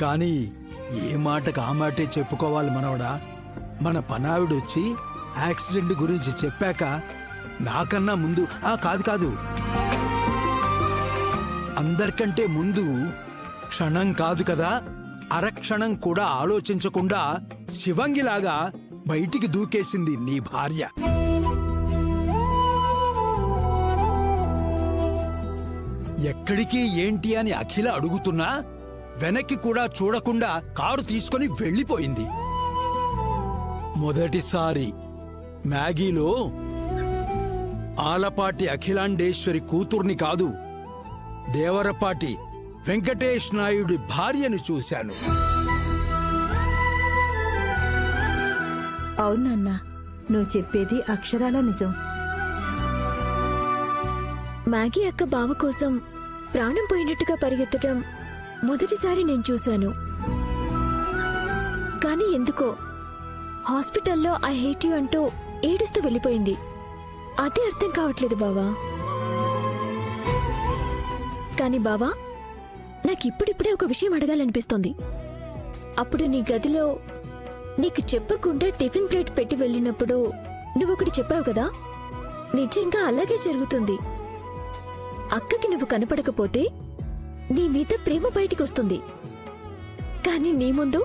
కానీ ఏ మాటకు ఆ మాటే చెప్పుకోవాలి మనవడా. మన పనావిడొచ్చి యాక్సిడెంట్ గురించి చెప్పాక నాకన్నా ముందు కాదు అందరికంటే ముందు క్షణం కాదు కదా, అరక్షణం కూడా ఆలోచించకుండా శివంగిలాగా బయటికి దూకేసింది నీ భార్య. ఎక్కడికి ఏంటి అని అఖిల అడుగుతున్నా వెనక్కి కూడా చూడకుండా కారు తీసుకుని వెళ్ళిపోయింది. మొదటిసారి మ్యాగీలో ఆలపాటి అఖిలాండేశ్వరి కూతుర్ని కాదు, దేవరపాటి వెంకటేష్ నాయుడి భార్యను చూశాను. అవునన్నా, నువ్వు చెప్పేది అక్షరాల నిజం. మ్యాగీ అక్క బావ కోసం ప్రాణం పోయినట్టుగా పరిగెత్తటం మొదటిసారి నేను చూశాను. కానీ ఎందుకో హాస్పిటల్లో ఐ హేట్ యు అంటూ ఏడుస్తూ వెళ్ళిపోయింది. అదే అర్థం కావట్లేదు బావా. కానీ బావా, నాకిప్పుడిప్పుడే ఒక విషయం అడగాలనిపిస్తోంది. అప్పుడు నీ గదిలో నీకు చెప్పకుండా టిఫిన్ ప్లేట్ పెట్టి వెళ్ళినప్పుడు నువ్వొకటి చెప్పావు కదా, నిజంగా అలాగే జరుగుతుంది. అక్కకి నువ్వు కనపడకపోతే నీ మీద ప్రేమ బయటికొస్తుంది. కానీ నీ ముందు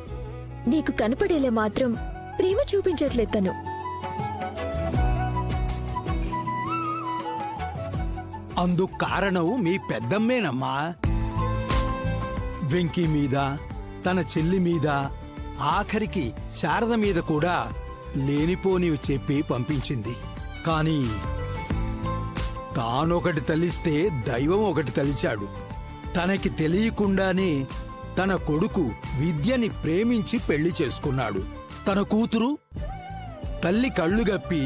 నీకు కనపడేలా మాత్రం ప్రేమ చూపించట్లేదు తను. అందుకు కారణం మీ పెద్దమ్మేనమ్మా. వెంకీ మీద, తన చెల్లి మీద, ఆఖరికి శారద మీద కూడా లేనిపోనివి చెప్పి పంపించింది. కాని తానొకటి తలిస్తే దైవం ఒకటి తలిచాడు. తనకి తెలియకుండానే తన కొడుకు విద్యని ప్రేమించి పెళ్లి చేసుకున్నాడు. తన కూతురు తల్లి కళ్ళుగప్పి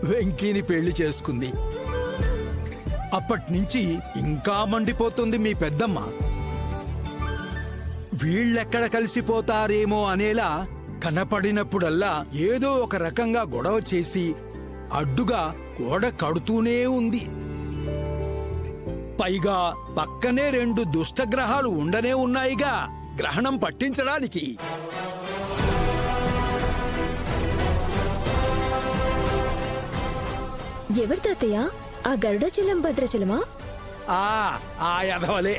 వెంకీని పెళ్లి చేసుకుంది. అప్పట్నుంచి ఇంకా మండిపోతుంది మీ పెద్దమ్మ. వీళ్ళెక్కడ కలిసిపోతారేమో అనేలా కనపడినప్పుడల్లా ఏదో ఒక రకంగా గొడవ చేసి అడ్డుగా గోడ కడుతూనే ఉంది. పైగా పక్కనే 2 దుష్టగ్రహాలు ఉండనే ఉన్నాయిగా గ్రహణం పట్టించడానికి. ఎవరి తాతయ్య? ఆ గరుడాచలం భద్రాచలమా? ఆ యధవలే.